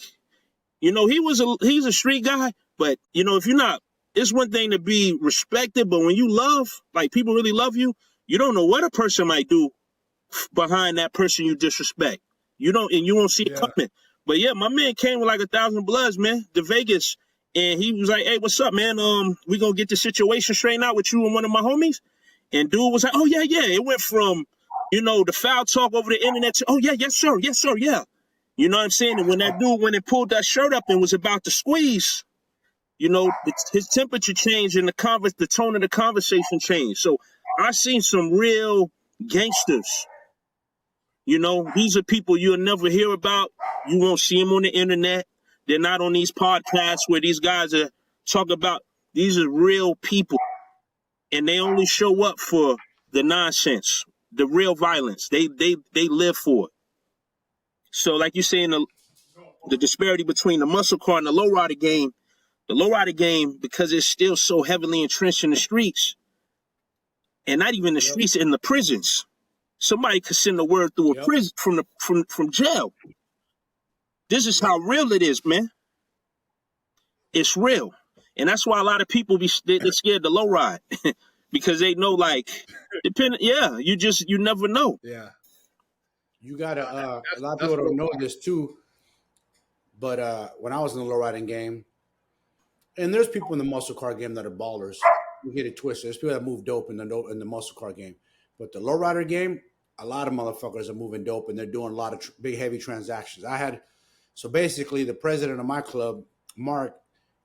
you know, he's a street guy, but, you know, if you're not, it's one thing to be respected, but when you love, like, people really love you, you don't know what a person might do behind that person you disrespect. You don't, and you won't see it coming. But yeah, my man came with like 1,000 bloods, man, to Vegas. And he was like, hey, what's up, man? We gonna get the situation straightened out with you and one of my homies. And dude was like, oh, yeah. It went from, you know, the foul talk over the internet to, oh, yeah, yes, sir, yeah. You know what I'm saying? And when that dude went and pulled that shirt up and was about to squeeze, you know, his temperature changed and the tone of the conversation changed. So I seen some real gangsters. You know, these are people you'll never hear about. You won't see them on the internet. They're not on these podcasts where these guys are talking about. These are real people. And they only show up for the nonsense, the real violence. They live for it. So like you're saying, the disparity between the muscle car and the lowrider game, because it's still so heavily entrenched in the streets, and not even the streets, in the prisons. Somebody could send a word through a prison from jail. This is how real it is, man. It's real. And that's why a lot of people they're scared to low ride because they know, like, you never know. Yeah. You gotta a lot of people don't know this too, but when I was in the low riding game, and there's people in the muscle car game that are ballers. You get it twisted. There's people that move dope in the muscle car game, but the lowrider game, a lot of motherfuckers are moving dope and they're doing a lot of big heavy transactions. So basically, the president of my club, Mark,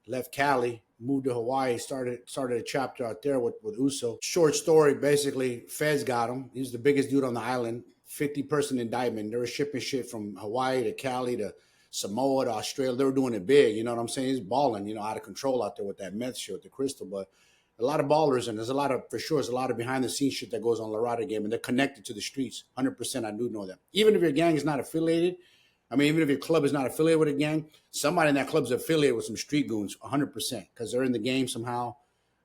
left Cali, moved to Hawaii, started a chapter out there with Uso. Short story, basically, feds got him. He's the biggest dude on the island. 50-person indictment. They were shipping shit from Hawaii to Cali to Samoa to Australia. They were doing it big. You know what I'm saying? He's balling, you know, out of control out there with that meth shit, with the crystal. But a lot of ballers, and there's a lot of behind the scenes shit that goes on the Lowrider game, and they're connected to the streets. 100%, I do know that. Even if your gang is not affiliated, even if your club is not affiliated with a gang, somebody in that club is affiliated with some street goons, 100%, because they're in the game somehow,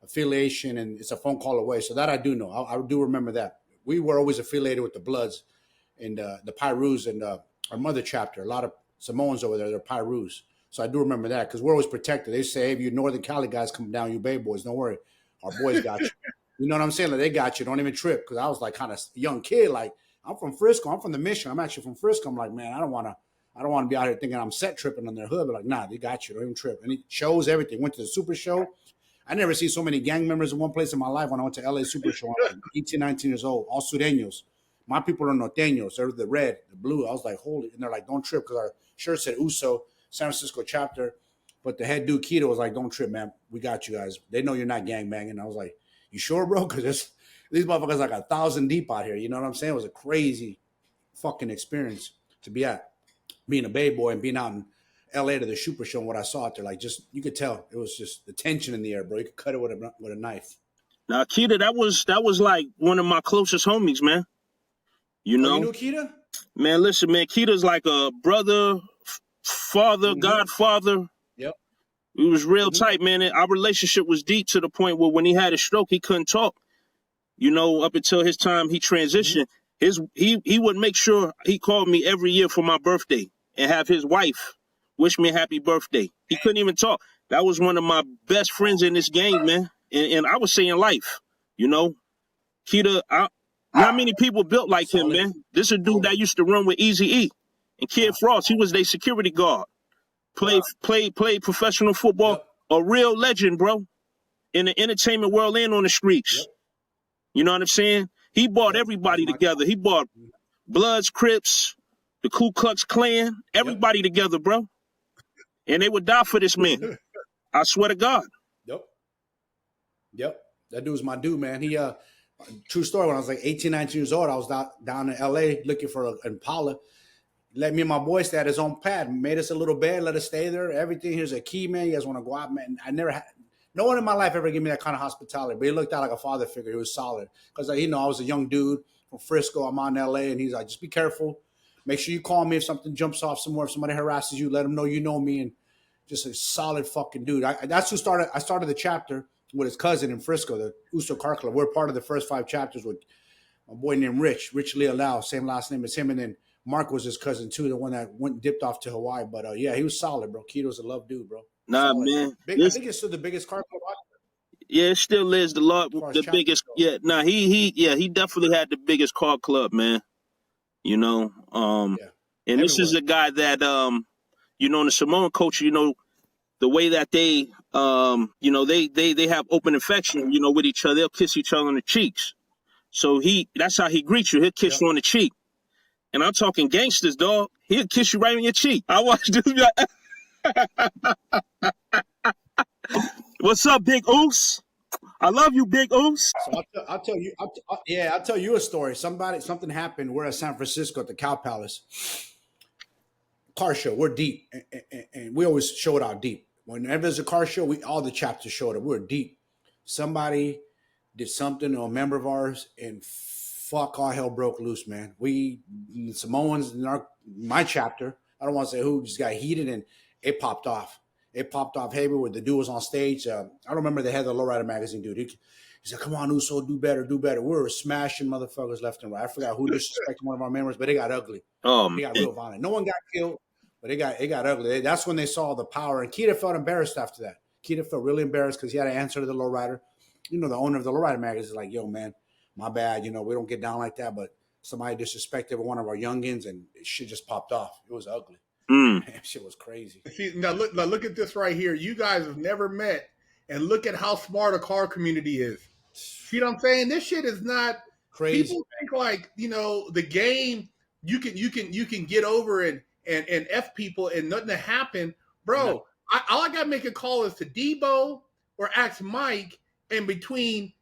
affiliation, and it's a phone call away. So that I do know. I do remember that. We were always affiliated with the Bloods and the Pyrus and our mother chapter. A lot of Samoans over there, they're Pyrus. So I do remember that because we're always protected. They say, hey, if you Northern Cali guys come down, you Bay Boys, don't worry. Our boys got you. You know what I'm saying? Like, they got you. Don't even trip. Because I was like kind of a young kid. Like, I'm from Frisco. I'm from the Mission. I'm actually from Frisco. I'm like, man, I don't want to be out here thinking I'm set tripping on their hood. But like, nah, they got you. Don't even trip. And he shows everything. Went to the Super Show. I never see so many gang members in one place in my life when I went to LA Super Show. I was 18, 19 years old. All Sureños. My people are Norteños. They're the red, the blue. I was like, holy. And they're like, don't trip. Because our shirt said Uso, San Francisco chapter. But the head dude, Keto, was like, don't trip, man. We got you guys. They know you're not gang banging. I was like, you sure, bro? Because these motherfuckers like 1,000 deep out here. You know what I'm saying? It was a crazy fucking experience to be at, being a Bay Boy and being out in LA to the Super Show. And what I saw out there, like, just, you could tell it was just the tension in the air, bro. You could cut it with a knife. Now, Keita, that was like one of my closest homies, man. You know? You knew Keita? Man, listen, man, Keita's like a brother, father, godfather. Yep. We was real tight, man. And our relationship was deep to the point where when he had a stroke, he couldn't talk. You know, up until his time he transitioned. He would make sure he called me every year for my birthday and have his wife wish me a happy birthday. He couldn't even talk. That was one of my best friends in this game, man. And I was saying life, you know. Keita, not many people built like him, man. This is a dude that used to run with Eazy-E and Kid Frost. He was their security guard. Played professional football. A real legend, bro. In the entertainment world and on the streets. You know what I'm saying? He brought everybody together. He brought Bloods, Crips, the Ku Klux Klan, everybody together, bro. And they would die for this man. I swear to God. Yep. That dude's my dude, man. He true story, when I was like 18, 19 years old, I was down in LA looking for an Impala. Let me and my boy stay at his own pad, made us a little bed, let us stay there. Everything, here's a key, man. You guys want to go out, man? I never No one in my life ever gave me that kind of hospitality, but he looked out like a father figure. He was solid because I was a young dude from Frisco. I'm out in LA, and he's like, just be careful. Make sure you call me if something jumps off somewhere. If somebody harasses you, let them know you know me. And just a solid fucking dude. That's who started. I started the chapter with his cousin in Frisco, the Uso Car Club. We're part of the first 5 chapters with a boy named Rich Leolau, same last name as him, and then Mark was his cousin too, the one that went and dipped off to Hawaii. But yeah, he was solid, bro. Keto's a love dude, bro. Nah, Solid. man. I think it's still the biggest car club. Yeah, it still is the biggest. Yeah, nah, he definitely had the biggest car club, man. You know, and everywhere. This is a guy that in the Samoan culture, the way that they they have open affection, with each other. They'll kiss each other on the cheeks. So that's how he greets you. He'll kiss you on the cheek. And I'm talking gangsters, dog. He'll kiss you right on your cheek. I watched this guy. What's up, Big Oos? I love you, Big Oos. So I'll tell you. I'll tell you a story. Something happened. We're at San Francisco at the Cow Palace car show. We're deep, and we always show it out deep. Whenever there's a car show, all the chapters showed up. We're deep. Somebody did something to a member of ours, and fuck, all hell broke loose, man. We Samoans in my chapter, I don't want to say who, just got heated, and it popped off. It popped off heavy where the dude was on stage. I don't remember the head of the Lowrider magazine, dude. He said, come on, Uso, do better, do better. We were smashing motherfuckers left and right. I forgot who disrespected one of our members, but it got ugly. It got real violent. No one got killed, but it got ugly. That's when they saw the power. And Keita felt embarrassed after that. Keita felt really embarrassed because he had to answer to the Lowrider. The owner of the Lowrider magazine is like, yo, man, my bad. We don't get down like that, but somebody disrespected one of our youngins, and shit just popped off. It was ugly. Man, shit was crazy. See, now look at this right here. You guys have never met, and look at how smart a car community is. See what I'm saying? This shit is not crazy. People think like, the game, you can get over and F people and nothing to happen. Bro, no. All I gotta make a call is to Debo or ask Mike, and between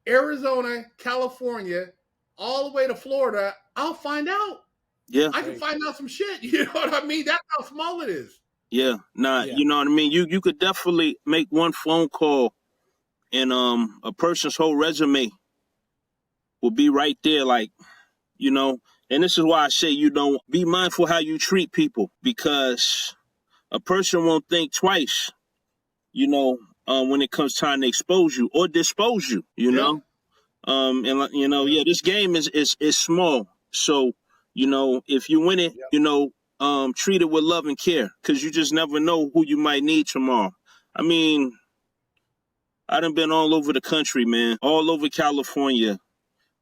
Arizona, California, all the way to Florida, I'll find out. Yeah, I can find out some shit. You know what I mean? That's how small it is. Yeah, you know what I mean? You could definitely make one phone call, and a person's whole resume will be right there, and this is why I say, be mindful how you treat people, because a person won't think twice, when it comes time to expose you or dispose you, know? This game is small. So, if you win it, treat it with love and care, because you just never know who you might need tomorrow. I mean, I done been all over the country, man, all over California,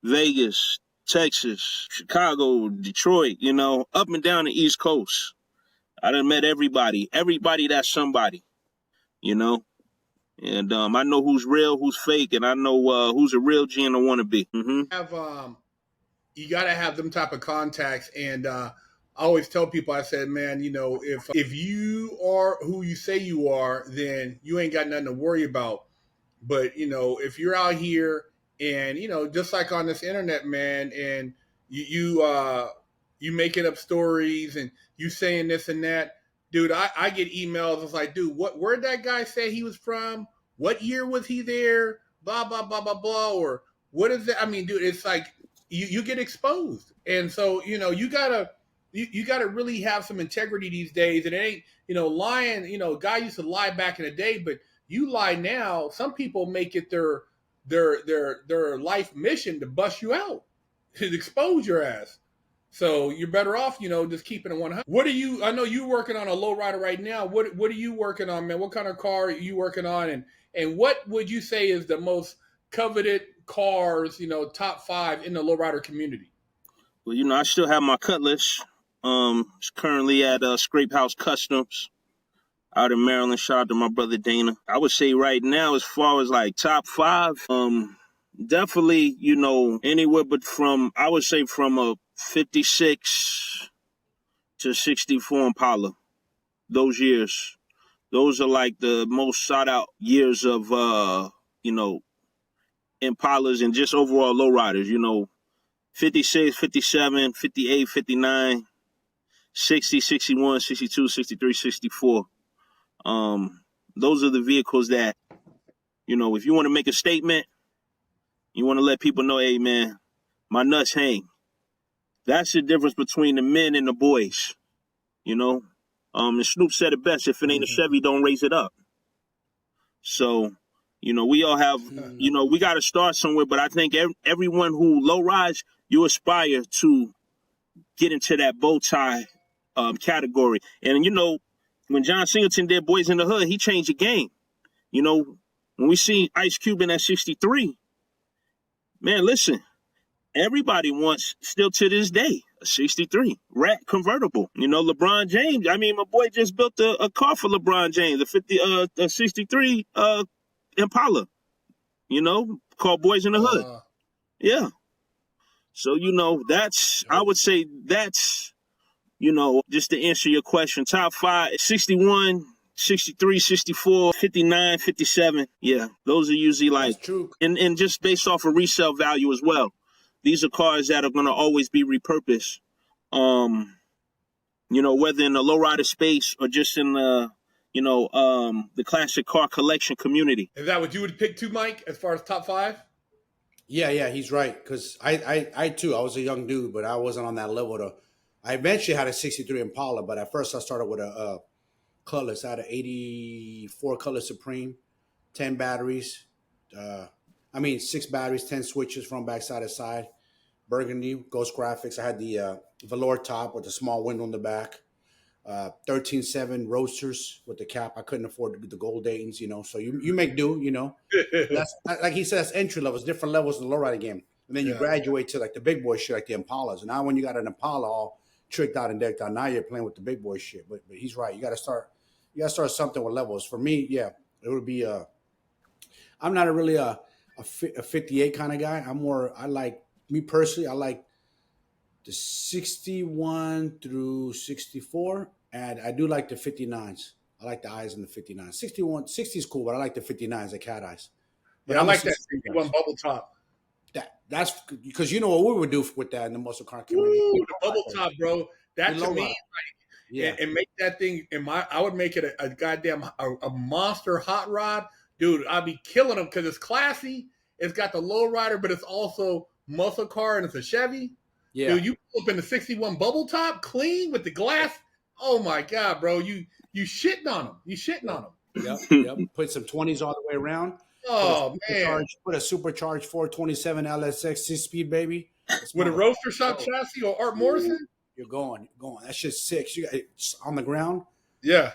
Vegas, Texas, Chicago, Detroit, up and down the East Coast. I done met everybody that's somebody, and I know who's real, who's fake, and I know who's a real G and a wannabe. Mm-hmm. You got to have them type of contacts, and I always tell people, I said, man, if you are who you say you are, then you ain't got nothing to worry about. But if you're out here and just like on this internet, man, and you making up stories and you saying this and that, dude, I get emails. It's like, dude, where'd that guy say he was from? What year was he there? Blah blah blah blah blah. Or what is that? I mean, dude, it's like you get exposed, and so you gotta really have some integrity these days. And it ain't lying. Guy used to lie back in the day, but you lie now. Some people make it their life mission to bust you out, to expose your ass. So you're better off, just keeping it 100. I know you're working on a Lowrider right now. What are you working on, man? What kind of car are you working on? And what would you say is the most coveted cars, top 5 in the Lowrider community? Well, I still have my Cutlass. It's currently at Scrape House Customs out in Maryland. Shout out to my brother Dana. I would say right now, as far as like top 5, definitely, anywhere but from a 56 to 64 Impala. Those years. Those are like the most sought out years of, Impalas and just overall lowriders, 56, 57, 58, 59, 60, 61, 62, 63, 64. Those are the vehicles that You know, if you want to make a statement, you want to let people know, hey, man, my nuts hang. That's the difference between the men and the boys, you know. And Snoop said it best, if it ain't a Chevy, don't raise it up. So, you know, we all have, you know, we got to start somewhere. But I think everyone who low rides, you aspire to get into that bow tie category. And, you know, when John Singleton did Boys in the Hood, he changed the game. You know, when we see Ice Cube in that 63, man, listen, everybody wants, still to this day, a 63 rat convertible. You know, LeBron James, I mean, my boy just built a car for LeBron James, a 63 Impala, you know, called Boys in the Hood. Yeah. So, you know, I would say that's, you know, just to answer your question, top 5, 61, 63, 64, 59, 57. Yeah, those are usually like, That's true. And just based off of resale value as well. These are cars that are going to always be repurposed. You know, whether in the lowrider space or just in the, you know, the classic car collection community. Is that what you would pick too, Mike, as far as top 5? Yeah, he's right. Because I too, I was a young dude, but I wasn't on that level. I eventually had a 63 Impala, but at first I started with a Cutlass. I had an 84 Cutlass Supreme, 10 batteries. 6 batteries, 10 switches from back side to side. Burgundy, Ghost Graphics. I had the velour top with the small window in the back. 13.7 Roadsters with the cap. I couldn't afford the gold Daytons, you know. So you make do, you know. That's like he says, entry levels, different levels in the lowrider game. And then you graduate to like the big boy shit, like the Impalas. And now when you got an Impala all tricked out and decked out, now you're playing with the big boy shit. But he's right. You gotta start something with levels. For me, yeah, it would be I'm not really a 58 kind of guy. I like the 61 through 64, and I do like the 59s. I like the eyes in the 59. 60 is cool, but I like the 59s, the cat eyes. But I like that 61 bubble top. That's because you know what we would do with that in the muscle car community. Ooh, the bubble top, bro. That to me, yeah, and make that thing I would make it a goddamn a monster hot rod, dude. I'd be killing them because it's classy. It's got the low rider, but it's also muscle car, and it's a Chevy. Yeah, dude, you pull up in the 61 bubble top, clean with the glass. Oh my god, bro, you shitting on them. You shitting on them. Yep. Put some 20s all the way around. Oh man, put a supercharged 427 LSX 6-speed baby with a roaster shop chassis or Art Morrison. You're going. That shit's sick. You got it on the ground. Yeah,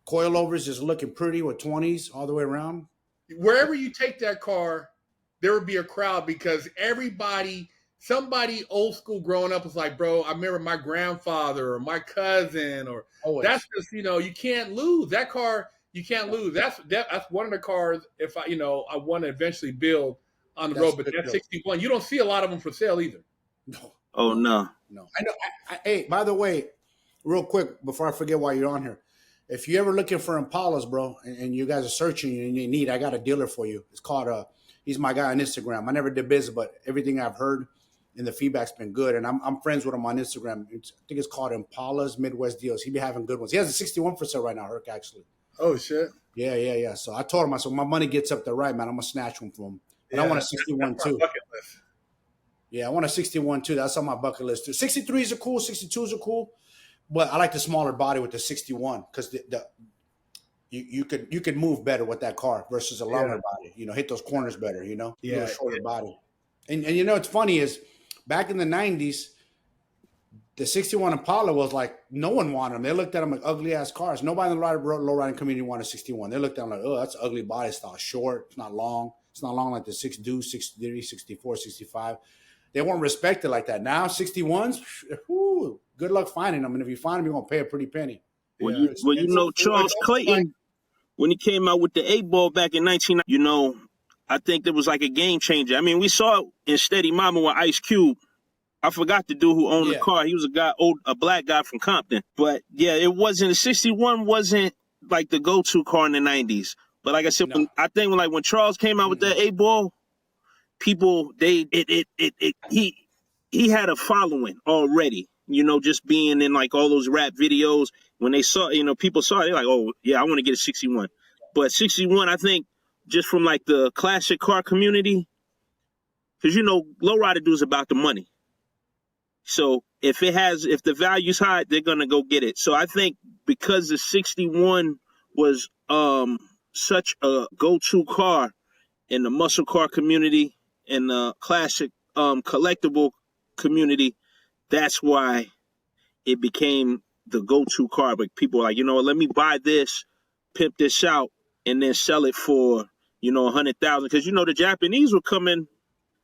coilovers just looking pretty with 20s all the way around. Wherever you take that car, there would be a crowd because somebody old school growing up was like, bro, I remember my grandfather or my cousin or always. That's just, you know, you can't lose that car. You can't lose. That's one of the cars. If I want to eventually build on the road, but that 61, you don't see a lot of them for sale either. No. Oh no. I know. Hey, by the way, real quick before I forget why you're on here, if you're ever looking for Impalas, bro, and you guys are searching and you need, I got a dealer for you. It's called he's my guy on Instagram. I never did business, but everything I've heard and the feedback's been good. And I'm friends with him on Instagram. I think it's called Impala's Midwest Deals. He be having good ones. He has a 61 for sale right now, Herc, actually. Oh, shit. Yeah. So I told him, my money gets up there right, man. I'm going to snatch one from him. But I want a 61 too. Yeah, I want a 61 too. That's on my bucket list too. 63s are cool. 62s are cool. But I like the smaller body with the 61 because you could move better with that car versus a longer body. You know, hit those corners better, you know? Yeah. Shorter body. And you know, what's funny is back in the 90s, the 61 Impala was like, no one wanted them. They looked at them like ugly ass cars. Nobody in the low riding community wanted a 61. They looked at them like, oh, that's an ugly body style. Short, it's not long. It's not long like the 6 63, 64, 65. They weren't respected like that. Now 61s, whew, good luck finding them. And if you find them, you're gonna pay a pretty penny. Well, you know, Charles Clayton, when he came out with the 8-ball back in 1990, you know, I think it was like a game changer. I mean, we saw it in Steady Mama with Ice Cube. I forgot the dude who owned the car. He was a black guy from Compton. But yeah, it wasn't, the 61 wasn't like the go-to car in the 90s. But like I said, when Charles came out with that 8-ball, people, he had a following already, you know, just being in like all those rap videos. When they saw, you know, people saw it, they're like, oh yeah, I want to get a 61. But 61, I think just from like the classic car community, because lowrider dudes about the money. So if the value's high, they're gonna go get it. So I think because the 61 was such a go-to car in the muscle car community and the classic collectible community, that's why it became the go-to car. But people are like, let me buy this, pimp this out, and then sell it for, 100,000. Because, the Japanese were coming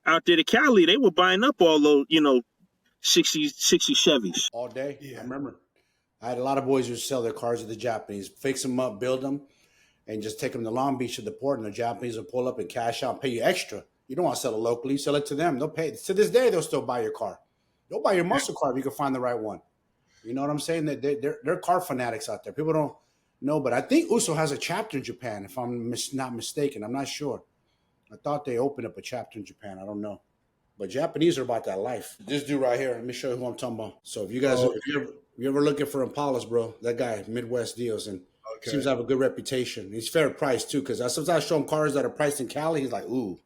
out there to Cali. They were buying up all those, 60 Chevys. All day. Yeah. I remember. I had a lot of boys who sell their cars to the Japanese, fix them up, build them, and just take them to Long Beach to the port, and the Japanese will pull up and cash out and pay you extra. You don't want to sell it locally. Sell it to them. They'll pay. To this day, they'll still buy your car. They'll buy your muscle car if you can find the right one. You know what I'm saying? They're car fanatics out there. People don't know, but I think Uso has a chapter in Japan, if I'm not mistaken. I'm not sure. I thought they opened up a chapter in Japan. I don't know. But Japanese are about that life. This dude right here, let me show you who I'm talking about. So if you guys, if you're ever looking for Impalas, bro, that guy, Midwest Deals, and seems to have a good reputation. He's fair price too, because I sometimes show him cars that are priced in Cali. He's like, ooh,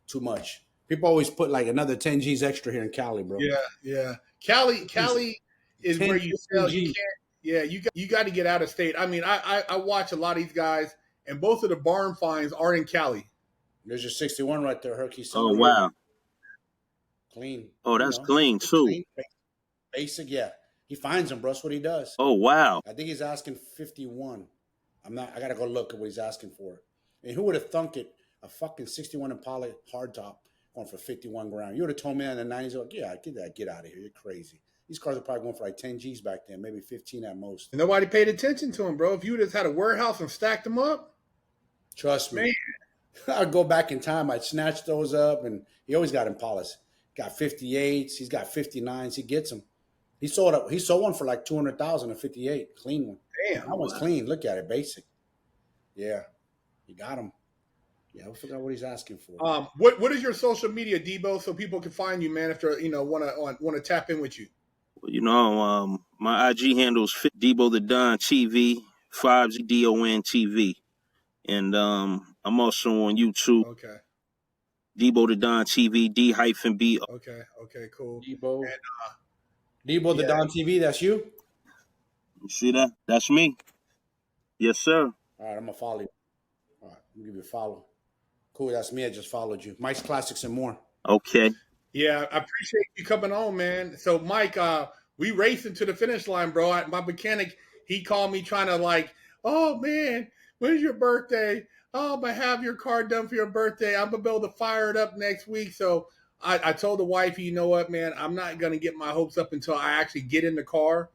too much. People always put like another 10 G's extra here in Cali, bro. Yeah. Cali is where you sell. You can't. Yeah, you got to get out of state. I mean, I watch a lot of these guys, and both of the barn finds are in Cali. There's your 61 right there, Herc. Oh wow. Clean. Oh, that's clean too. Clean, basic, yeah. He finds them, bro. That's what he does. Oh wow. I think he's asking 51. I gotta go look at what he's asking for. And who would have thunk it? A fucking 61 Impala hardtop going for 51 grand. You would have told me in the 90s, like, yeah, get out of here. You're crazy. These cars are probably going for like 10 G's back then, maybe 15 at most. And nobody paid attention to him, bro. If you just had a warehouse and stacked them up, trust me. I'd go back in time. I'd snatch those up, and he always got Impalas. Got 58s. He's got 59s. He gets them. He sold one for like 200,000, a 58, clean one. Damn, that one's clean. Look at it, basic. Yeah, he got him. Yeah, I forgot what he's asking for. What is your social media, Debo, so people can find you, man, if they want to tap in with you? Well, my IG handle is Debo the Don TV, 5DON TV, and I'm also on YouTube. Okay. Debo the Don TV, D-B. Okay, cool. Debo. And, Debo the Don TV, that's you? You see that? That's me. Yes, sir. All right, I'm going to follow you. All right, I'm going to give you a follow. Cool, that's me. I just followed you. Mike's Classics and more. Okay. Yeah, I appreciate you coming on, man. So, Mike, we racing to the finish line, bro. My mechanic, he called me trying to like, oh, man, when's your birthday? Oh, I'm going to have your car done for your birthday. I'm going to be able to fire it up next week. So I told the wife, you know what, man, I'm not going to get my hopes up until I actually get in the car.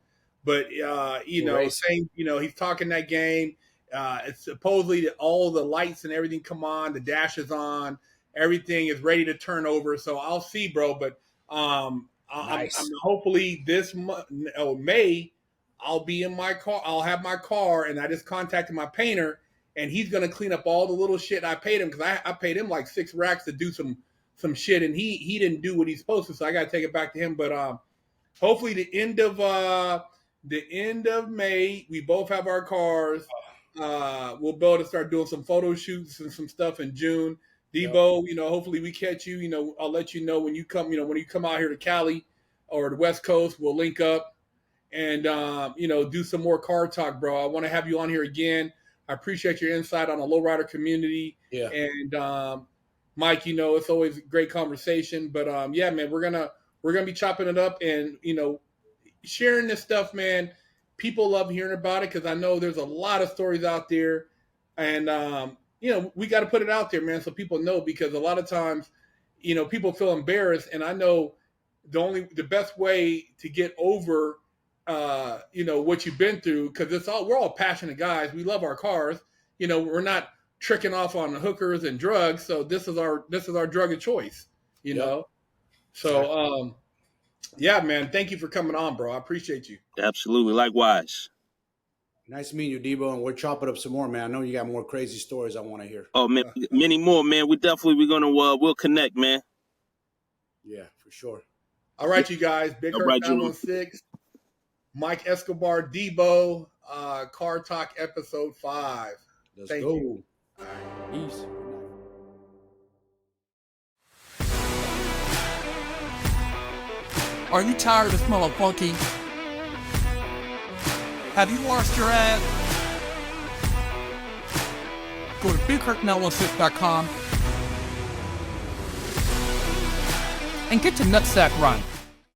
But, he's talking that game. It's supposedly all the lights and everything come on. The dash is on. Everything is ready to turn over. So I'll see, bro. But nice. I'm hopefully this May, I'll be in my car. I'll have my car. And I just contacted my painter. And he's going to clean up all the little shit I paid him, because I paid him like 6 racks to do some shit, and he didn't do what he's supposed to, so I got to take it back to him. But hopefully the end of May, we both have our cars. We'll be able to start doing some photo shoots and some stuff in June. Debo, hopefully we catch you. I'll let you know when you come. When you come out here to Cali or the West Coast, we'll link up and do some more car talk, bro. I want to have you on here again. I appreciate your insight on the lowrider community. Yeah. And Mike, it's always a great conversation. But yeah, man, we're gonna be chopping it up and sharing this stuff, man. People love hearing about it because I know there's a lot of stories out there, and we got to put it out there, man, so people know, because a lot of times, people feel embarrassed, and I know the best way to get over what you've been through, because we're all passionate guys. We love our cars. We're not tricking off on hookers and drugs. So this is our drug of choice, know? So, yeah, man, thank you for coming on, bro. I appreciate you. Absolutely. Likewise. Nice meeting you, Debo. And we're chopping up some more, man. I know you got more crazy stories I want to hear. Oh, man, many more, man. We're going to, we'll connect, man. Yeah, for sure. All right, you guys. Big Hurt 916. Mike Escobar, Debo, Car Talk episode 5. Let's go. All right. Peace. Are you tired of smelling funky? Have you washed your ass? Go to BigHurtNailAssist.com and get your nutsack run.